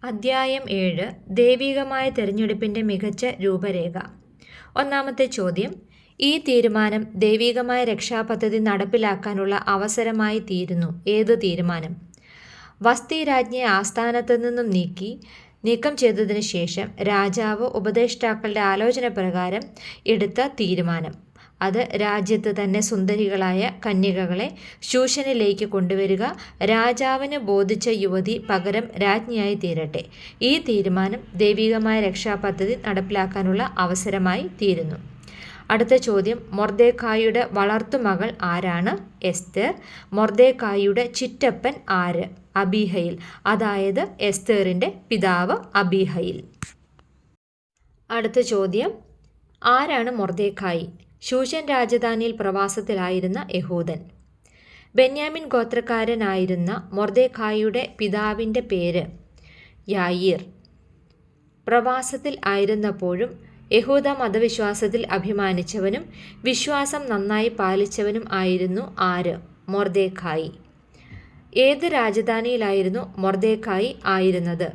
അദ്ധ്യായം 7 ദൈവികമായ തിരഞ്ഞെടുപ്പിൻ്റെ മികച്ച രൂപരേഖ. ഒന്നാമത്തെ ചോദ്യം, ഈ തീരുമാനം ദൈവികമായ രക്ഷാപദ്ധതി നടപ്പിലാക്കാനുള്ള അവസരമായി തീരുന്നു. ഏത് തീരുമാനം? വസ്തി രാജ്ഞിയെ ആസ്ഥാനത്ത് നിന്നും നീക്കം ചെയ്തതിനു ശേഷം രാജാവ് ഉപദേഷ്ടാക്കളുടെ ആലോചന പ്രകാരം എടുത്ത തീരുമാനം. അത് രാജ്യത്ത് തന്നെ സുന്ദരികളായ കന്യകകളെ ശൂഷനിലേക്ക് കൊണ്ടുവരിക. രാജാവിന് ബോധിച്ച യുവതി പകരം രാജ്ഞിയായി തീരട്ടെ. ഈ തീരുമാനം ദൈവികമായ രക്ഷാപദ്ധതി നടപ്പിലാക്കാനുള്ള അവസരമായി തീരുന്നു. അടുത്ത ചോദ്യം, മൊർദെഖായിയുടെ വളർത്തുമകൾ ആരാണ്? എസ്തേർ. മൊർദെഖായിയുടെ ചിറ്റപ്പൻ ആര്? അബീഹയിൽ. അതായത് എസ്തേറിൻ്റെ പിതാവ് അബീഹയിൽ. അടുത്ത ചോദ്യം, ആരാണ് മൊർദെഖായി? ശൂഷൻ രാജധാനിയിൽ പ്രവാസത്തിലായിരുന്ന യഹൂദൻ. ബെന്യാമിൻ ഗോത്രക്കാരനായിരുന്ന മൊർദെഖായിയുടെ പിതാവിൻ്റെ പേര് യായീർ. പ്രവാസത്തിൽ ആയിരുന്നപ്പോഴും യഹൂദ മതവിശ്വാസത്തിൽ അഭിമാനിച്ചവനും വിശ്വാസം നന്നായി പാലിച്ചവനും ആയിരുന്നു ആര്? മൊർദെഖായി. ഏത് രാജധാനിയിലായിരുന്നു മൊർദെഖായി ആയിരുന്നത്?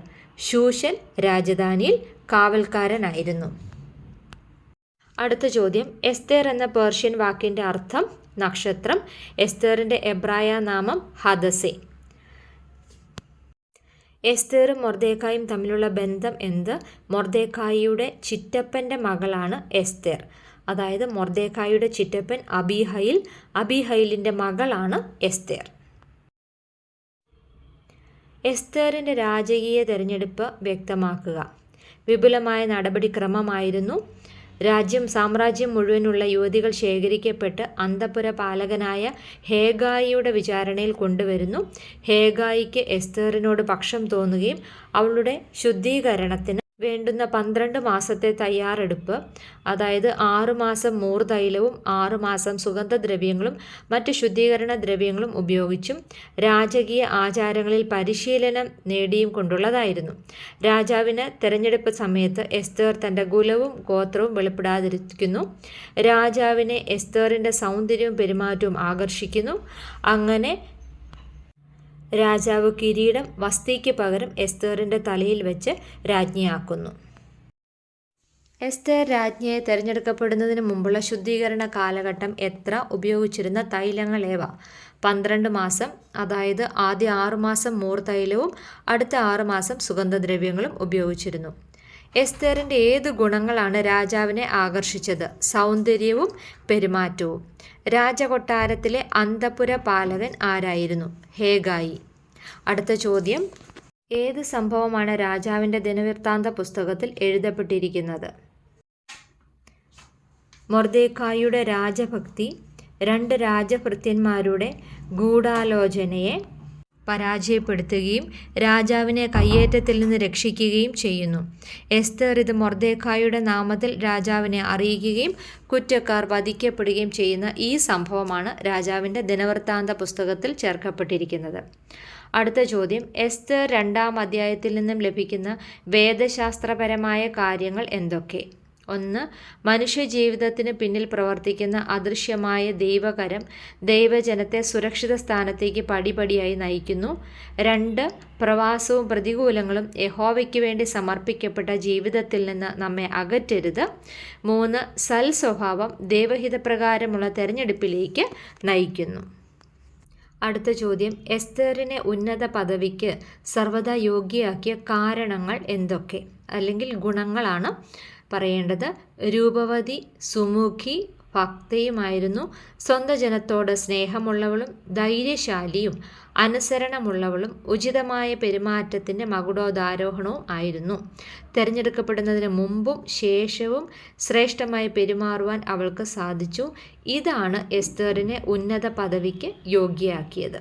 ശൂഷൻ രാജധാനിയിൽ കാവൽക്കാരനായിരുന്നു. അടുത്ത ചോദ്യം, എസ്തേർ എന്ന പേർഷ്യൻ വാക്കിൻ്റെ അർത്ഥം നക്ഷത്രം. എസ്തേറിൻ്റെ എബ്രായ നാമം ഹദസെ. എസ്തേറും മൊർദെഖായും തമ്മിലുള്ള ബന്ധം എന്ത്? മൊർദെഖായിയുടെ ചിറ്റപ്പൻ്റെ മകളാണ് എസ്തേർ. അതായത് മൊർദെഖായിയുടെ ചിറ്റപ്പൻ അബീഹയിൽ. അബീഹയിലിൻ്റെ മകളാണ് എസ്തേർ. എസ്തേറിൻ്റെ രാജകീയ തെരഞ്ഞെടുപ്പ് വ്യക്തമാക്കുക. വിപുലമായ നടപടിക്രമമായിരുന്നു. സാമ്രാജ്യം മുഴുവനുള്ള യുവതികൾ ശേഖരിക്കപ്പെട്ട് അന്തഃപുര പാലകനായ ഹേഗായിയുടെ വിചാരണയിൽ കൊണ്ടുവരുന്നു. ഹേഗായിക്ക് എസ്തേറിനോട് പക്ഷം തോന്നുകയും അവളുടെ ശുദ്ധീകരണത്തിന് വേണ്ടുന്ന 12 മാസത്തെ തയ്യാറെടുപ്പ്, അതായത് 6 മാസം മൂർതൈലവും 6 മാസം സുഗന്ധദ്രവ്യങ്ങളും മറ്റ് ശുദ്ധീകരണ ദ്രവ്യങ്ങളും ഉപയോഗിച്ചും രാജകീയ ആചാരങ്ങളിൽ പരിശീലനം നേടിയും കൊണ്ടുള്ളതായിരുന്നു. രാജാവിന് തെരഞ്ഞെടുപ്പ് സമയത്ത് എസ്തേർ തൻ്റെ കുലവും ഗോത്രവും വെളിപ്പെടാതിരിക്കുന്നു. രാജാവിനെ എസ്തേറിൻ്റെ സൗന്ദര്യവും പെരുമാറ്റവും ആകർഷിക്കുന്നു. അങ്ങനെ രാജാവ് കിരീടം വസ്തിക്ക് പകരം എസ്തേറിൻ്റെ തലയിൽ വെച്ച് രാജ്ഞിയാക്കുന്നു. എസ്തേർ രാജ്ഞിയെ തിരഞ്ഞെടുക്കപ്പെടുന്നതിന് മുമ്പുള്ള ശുദ്ധീകരണ കാലഘട്ടം എത്ര? ഉപയോഗിച്ചിരുന്ന തൈലങ്ങൾ ഏവ? 12 മാസം. അതായത് ആദ്യ 6 മാസം മൂർതൈലവും അടുത്ത 6 മാസം സുഗന്ധദ്രവ്യങ്ങളും ഉപയോഗിച്ചിരുന്നു. എസ്തേറിൻ്റെ ഏത് ഗുണങ്ങളാണ് രാജാവിനെ ആകർഷിച്ചത്? സൗന്ദര്യവും പെരുമാറ്റവും. രാജകൊട്ടാരത്തിലെ അന്തഃപുര പാലകൻ ആരായിരുന്നു? ഹേഗായി. അടുത്ത ചോദ്യം, ഏത് സംഭവമാണ് രാജാവിൻ്റെ ദിനവൃത്താന്ത പുസ്തകത്തിൽ എഴുതപ്പെട്ടിരിക്കുന്നത്? മൊർദെഖായിയുടെ രാജഭക്തി 2 രാജഭൃത്യന്മാരുടെ ഗൂഢാലോചനയെ പരാജയപ്പെടുത്തുകയും രാജാവിനെ കയ്യേറ്റത്തിൽ നിന്ന് രക്ഷിക്കുകയും ചെയ്യുന്നു. എസ്തേർ ഇത് മൊർദെഖായിയുടെ നാമത്തിൽ രാജാവിനെ അറിയിക്കുകയും കുറ്റക്കാർ വധിക്കപ്പെടുകയും ചെയ്യുന്ന ഈ സംഭവമാണ് രാജാവിൻ്റെ ദിനവൃത്താന്ത പുസ്തകത്തിൽ ചേർക്കപ്പെട്ടിരിക്കുന്നത്. അടുത്ത ചോദ്യം, എസ്തേർ 2-ാം അധ്യായത്തിൽ നിന്നും ലഭിക്കുന്ന വേദശാസ്ത്രപരമായ കാര്യങ്ങൾ എന്തൊക്കെ? 1. മനുഷ്യജീവിതത്തിന് പിന്നിൽ പ്രവർത്തിക്കുന്ന അദൃശ്യമായ ദൈവകരം ദൈവജനത്തെ സുരക്ഷിത സ്ഥാനത്തേക്ക് പടിപടിയായി നയിക്കുന്നു. 2. പ്രവാസവും പ്രതികൂലങ്ങളും യഹോവയ്ക്ക് വേണ്ടി സമർപ്പിക്കപ്പെട്ട ജീവിതത്തിൽ നിന്ന് നമ്മെ അകറ്റരുത്. 3. സൽസ്വഭാവം ദൈവഹിതപ്രകാരമുള്ള തെരഞ്ഞെടുപ്പിലേക്ക് നയിക്കുന്നു. അടുത്ത ചോദ്യം, എസ്തേറിനെ ഉന്നത പദവിക്ക് സർവ്വതാ യോഗ്യയാക്കിയ കാരണങ്ങൾ എന്തൊക്കെ? അല്ലെങ്കിൽ ഗുണങ്ങളാണ് പറയേണ്ടത്. രൂപവതി, സുമുഖി, ഭക്തയുമായിരുന്നു. സ്വന്തം ജനത്തോട് സ്നേഹമുള്ളവളും ധൈര്യശാലിയും അനുസരണമുള്ളവളും ഉചിതമായ പെരുമാറ്റത്തിൻ്റെ മകുടോദാരോഹണവും ആയിരുന്നു. തിരഞ്ഞെടുക്കപ്പെടുന്നതിന് മുമ്പും ശേഷവും ശ്രേഷ്ഠമായി പെരുമാറുവാൻ അവൾക്ക് സാധിച്ചു. ഇതാണ് എസ്തേറിനെ ഉന്നത പദവിക്ക് യോഗ്യയാക്കിയത്.